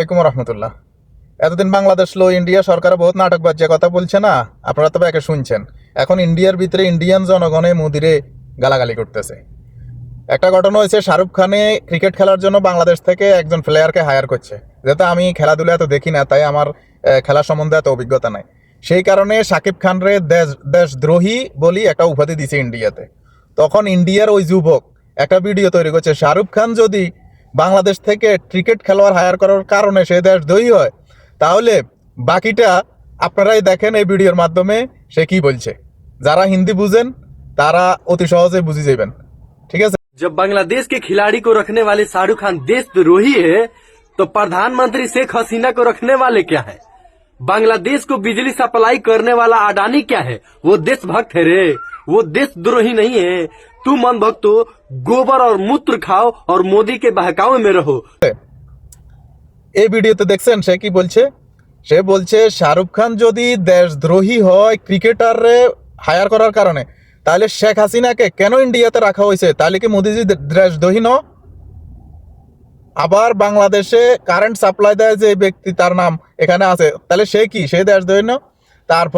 আসসালামু রহমতুল্লাহ। এতদিন বাংলাদেশ লো ইন্ডিয়া সরকার বহুত নাটকবাজিয়া কথা বলছে না, আপনারা তবে একে শুনছেন। এখন ইন্ডিয়ার ভিতরে ইন্ডিয়ান জনগণে মোদিরে গালাগালি করতেছে। একটা ঘটনা হয়েছে, শাহরুখ খানে ক্রিকেট খেলার জন্য বাংলাদেশ থেকে একজন প্লেয়ারকে হায়ার করছে। যেহেতু আমি খেলাধুলা এত দেখি না, তাই আমার খেলা সম্বন্ধে এত অভিজ্ঞতা নাই। সেই কারণে শাকিব খানরে দেশদ্রোহী বলি একটা উপাধি দিছে ইন্ডিয়াতে। তখন ইন্ডিয়ার ওই যুবক একটা ভিডিও তৈরি করছে, শাহরুখ খান যদি বাংলাদেশ থেকে ক্রিকেট খেলোয়াড় হায়ার করার কারণে সে দেশদ্রোহী হয়, তাহলে বাকিটা আপনারাই দেখেন এই ভিডিওর মাধ্যমে সে কি বলছে। যারা হিন্দি বুঝেন তারা অতি সহজে বুঝে যাবেন। ঠিক আছে। जब बांग्लादेश के खिलाड़ी को रखने वाले शाहरुख खान देशद्रोही है, तो प्रधानमंत्री शेख हसीना को रखने वाले क्या है? बांग्लादेश को बिजली सप्लाई करने वाला अडानी क्या है? वो देशभक्त है रे, वो देशद्रोही नहीं है। तुम अनभक्त हो, गोबर और मूत्र खाओ और मोदी के बहकावे में रहो। এই ভিডিওতে দেখছেন সে কি বলছে। সে বলছে শাহরুখ খান যদি দেশদ্রোহী হয় ক্রিকেটারে হায়ার করার কারণে, তাহলে শেখ হাসিনাকে কেন ইন্ডিয়াতে রাখা হয়েছে? তাহলে কি মোদিজি দেশদ্রোহী ন? আবার বাংলাদেশে কারেন্ট সাপ্লাই দেয় যে ব্যক্তি, তার নাম এখানে আছে, তাহলে সে কি, সে দেশদ্রোহী ন? তারপর